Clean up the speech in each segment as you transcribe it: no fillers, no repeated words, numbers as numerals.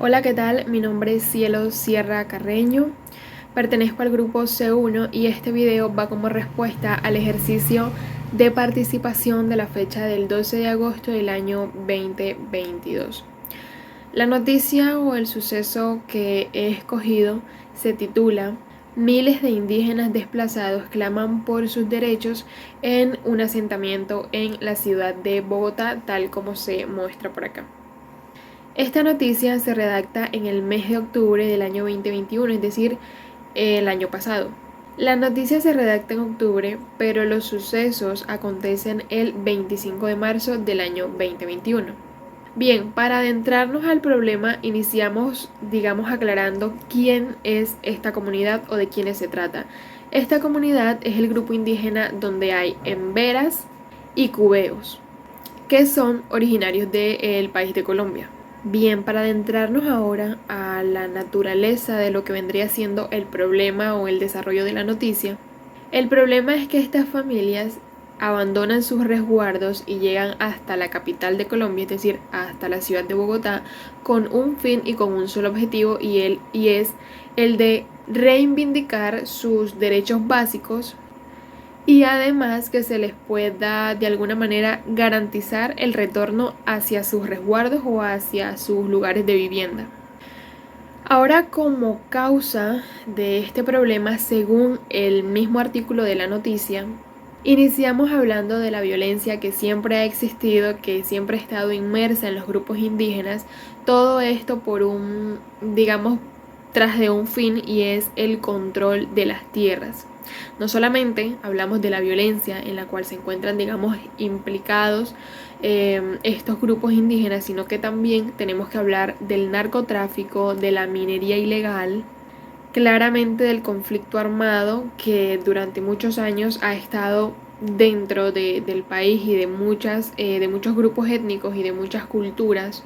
Hola, ¿qué tal? Mi nombre es Cielo Sierra Carreño, pertenezco al grupo C1 y este video va como respuesta al ejercicio de participación de la fecha del 12 de agosto del año 2022. La noticia o el suceso que he escogido se titula Miles de indígenas desplazados claman por sus derechos en un asentamiento en la ciudad de Bogotá, tal como se muestra por acá. Esta noticia se redacta en el mes de octubre del año 2021, es decir, el año pasado. La noticia se redacta en octubre, pero los sucesos acontecen el 25 de marzo del año 2021. Bien, para adentrarnos al problema, iniciamos, aclarando quién es esta comunidad o de quiénes se trata. Esta comunidad es el grupo indígena donde hay emberas y cubeos, que son originarios del país de Colombia. Bien, para adentrarnos ahora a la naturaleza de lo que vendría siendo el problema o el desarrollo de la noticia, el problema es que estas familias abandonan sus resguardos y llegan hasta la capital de Colombia, es decir, hasta la ciudad de Bogotá, con un fin y con un solo objetivo y es el de reivindicar sus derechos básicos y además que se les pueda de alguna manera garantizar el retorno hacia sus resguardos o hacia sus lugares de vivienda. Ahora, como causa de este problema, según el mismo artículo de la noticia, iniciamos hablando de la violencia que siempre ha existido, que siempre ha estado inmersa en los grupos indígenas, todo esto por tras de un fin, y es el control de las tierras. No solamente hablamos de la violencia en la cual se encuentran, implicados estos grupos indígenas, sino que también tenemos que hablar del narcotráfico, de la minería ilegal, claramente del conflicto armado que durante muchos años ha estado dentro del país y de muchos grupos étnicos y de muchas culturas.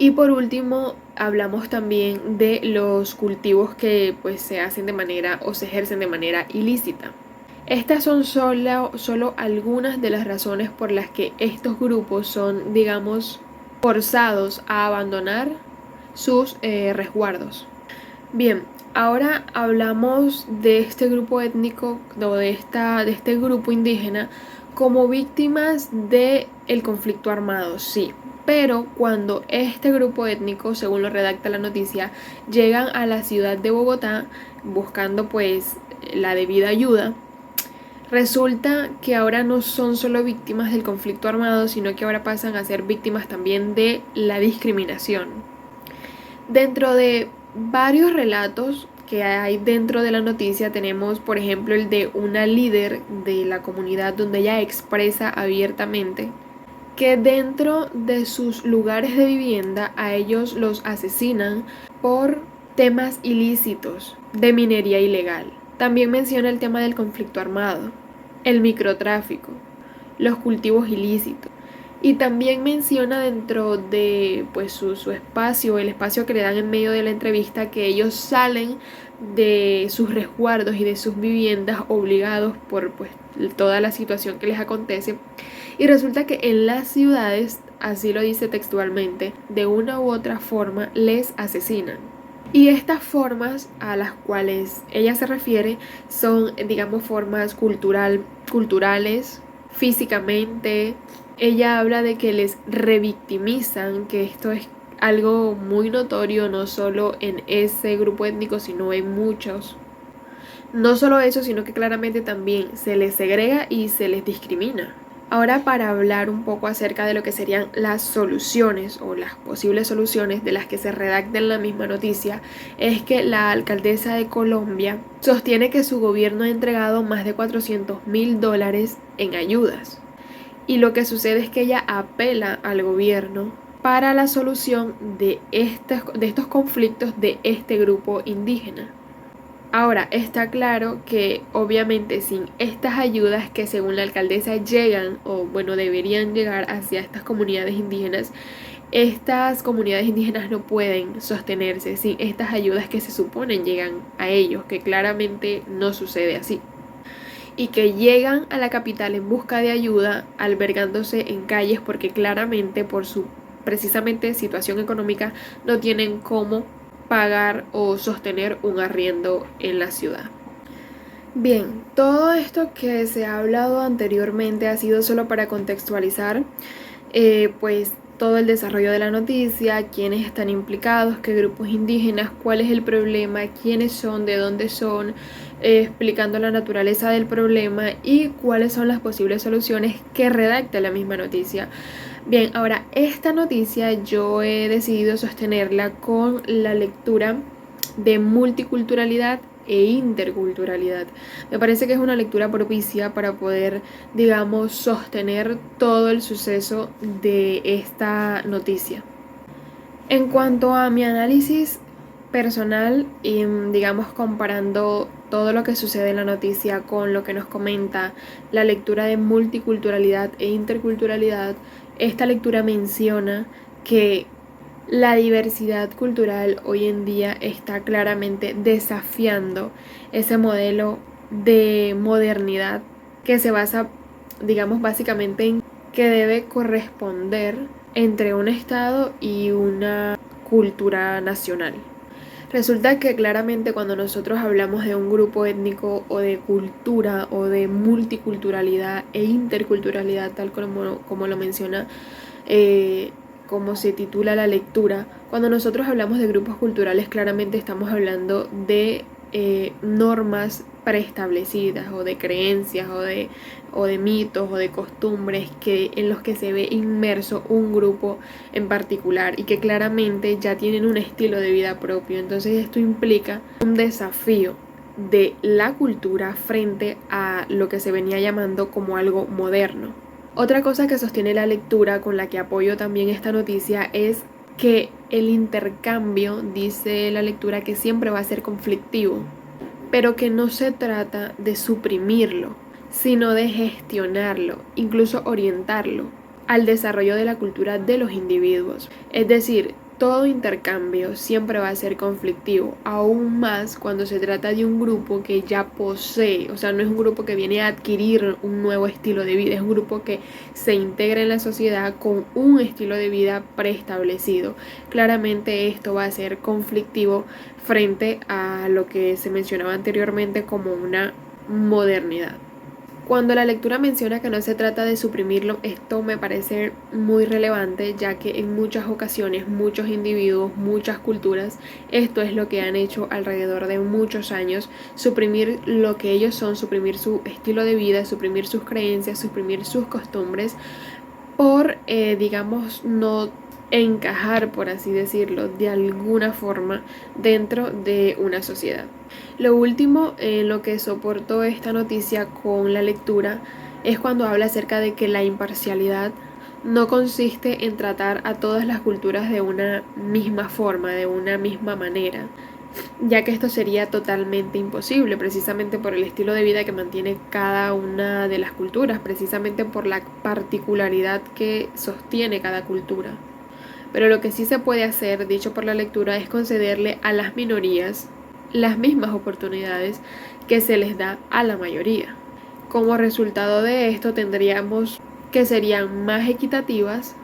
Y por último, hablamos también de los cultivos que pues se hacen de manera o se ejercen de manera ilícita. Estas son solo algunas de las razones por las que estos grupos son, forzados a abandonar sus resguardos. Bien, ahora hablamos de este grupo étnico o de este grupo indígena como víctimas del conflicto armado, sí. Pero cuando este grupo étnico, según lo redacta la noticia, llegan a la ciudad de Bogotá buscando pues la debida ayuda, resulta que ahora no son solo víctimas del conflicto armado, sino que ahora pasan a ser víctimas también de la discriminación. Dentro de varios relatos que hay dentro de la noticia tenemos, por ejemplo, el de una líder de la comunidad donde ella expresa abiertamente que dentro de sus lugares de vivienda a ellos los asesinan por temas ilícitos de minería ilegal. También menciona el tema del conflicto armado, el microtráfico, los cultivos ilícitos. Y también menciona dentro de pues, su espacio, el espacio que le dan en medio de la entrevista, que ellos salen de sus resguardos y de sus viviendas obligados por pues, toda la situación que les acontece. Y resulta que en las ciudades, así lo dice textualmente, de una u otra forma les asesinan. Y estas formas a las cuales ella se refiere son, formas culturales, físicamente. Ella habla de que les revictimizan, que esto es algo muy notorio no solo en ese grupo étnico, sino en muchos. No solo eso, sino que claramente también se les segrega y se les discrimina. Ahora, para hablar un poco acerca de lo que serían las soluciones o las posibles soluciones de las que se redacta en la misma noticia, es que la alcaldesa de Colombia sostiene que su gobierno ha entregado más de $400.000 en ayudas. Y lo que sucede es que ella apela al gobierno para la solución de estos conflictos de este grupo indígena. Ahora, está claro que obviamente sin estas ayudas que según la alcaldesa llegan o deberían llegar hacia estas comunidades indígenas no pueden sostenerse sin estas ayudas que se suponen llegan a ellos, que claramente no sucede así. Y que llegan a la capital en busca de ayuda, albergándose en calles porque claramente por su precisamente situación económica no tienen cómo pagar o sostener un arriendo en la ciudad. Bien, todo esto que se ha hablado anteriormente ha sido solo para contextualizar pues todo el desarrollo de la noticia, quiénes están implicados, qué grupos indígenas, cuál es el problema, quiénes son, de dónde son, explicando la naturaleza del problema y cuáles son las posibles soluciones que redacta la misma noticia. Bien, ahora esta noticia yo he decidido sostenerla con la lectura de multiculturalidad e interculturalidad. Me parece que es una lectura propicia para poder, digamos, sostener todo el suceso de esta noticia. En cuanto a mi análisis personal y, digamos, comparando todo lo que sucede en la noticia con lo que nos comenta la lectura de multiculturalidad e interculturalidad, esta lectura menciona que la diversidad cultural hoy en día está claramente desafiando ese modelo de modernidad que se basa, digamos, básicamente en que debe corresponder entre un Estado y una cultura nacional. Resulta que claramente cuando nosotros hablamos de un grupo étnico o de cultura o de multiculturalidad e interculturalidad, tal como lo menciona, como se titula la lectura, cuando nosotros hablamos de grupos culturales claramente estamos hablando de normas preestablecidas o de creencias o de mitos o de costumbres en los que se ve inmerso un grupo en particular y que claramente ya tienen un estilo de vida propio. Entonces esto implica un desafío de la cultura frente a lo que se venía llamando como algo moderno. Otra cosa que sostiene la lectura, con la que apoyo también esta noticia, es que el intercambio, dice la lectura, que siempre va a ser conflictivo, pero que no se trata de suprimirlo, sino de gestionarlo, incluso orientarlo al desarrollo de la cultura de los individuos. Es decir, todo intercambio siempre va a ser conflictivo, aún más cuando se trata de un grupo que ya posee, o sea, no es un grupo que viene a adquirir un nuevo estilo de vida, es un grupo que se integra en la sociedad con un estilo de vida preestablecido. Claramente esto va a ser conflictivo frente a lo que se mencionaba anteriormente como una modernidad. Cuando la lectura menciona que no se trata de suprimirlo, esto me parece muy relevante, ya que en muchas ocasiones muchos individuos, muchas culturas, esto es lo que han hecho alrededor de muchos años: suprimir lo que ellos son, suprimir su estilo de vida, suprimir sus creencias, suprimir sus costumbres por, digamos, no encajar, por así decirlo, de alguna forma dentro de una sociedad. Lo último en lo que soporto esta noticia con la lectura es cuando habla acerca de que la imparcialidad no consiste en tratar a todas las culturas de una misma forma, de una misma manera, ya que esto sería totalmente imposible, precisamente por el estilo de vida que mantiene cada una de las culturas, precisamente por la particularidad que sostiene cada cultura. Pero lo que sí se puede hacer, dicho por la lectura, es concederle a las minorías las mismas oportunidades que se les da a la mayoría. Como resultado de esto tendríamos que serían más equitativas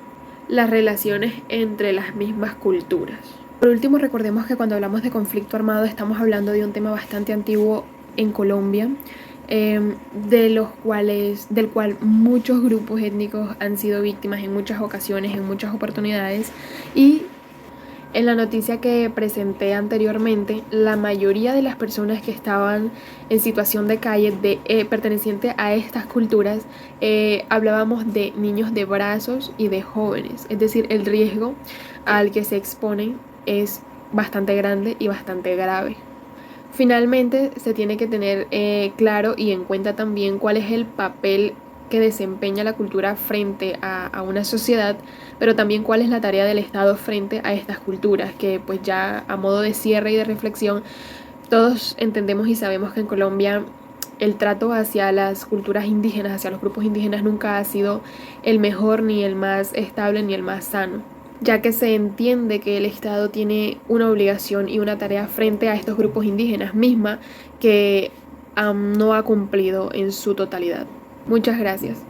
las relaciones entre las mismas culturas. Por último, recordemos que cuando hablamos de conflicto armado estamos hablando de un tema bastante antiguo en Colombia, del cual muchos grupos étnicos han sido víctimas en muchas ocasiones, en muchas oportunidades. Y en la noticia que presenté anteriormente, la mayoría de las personas que estaban en situación de calle perteneciente a estas culturas, hablábamos de niños de brazos y de jóvenes. Es decir, el riesgo al que se exponen es bastante grande y bastante grave. Finalmente, se tiene que tener claro y en cuenta también cuál es el papel que desempeña la cultura frente a una sociedad, pero también cuál es la tarea del Estado frente a estas culturas, que pues ya a modo de cierre y de reflexión, todos entendemos y sabemos que en Colombia el trato hacia las culturas indígenas, hacia los grupos indígenas, nunca ha sido el mejor, ni el más estable, ni el más sano, ya que se entiende que el Estado tiene una obligación y una tarea frente a estos grupos indígenas, misma que no ha cumplido en su totalidad. Muchas gracias.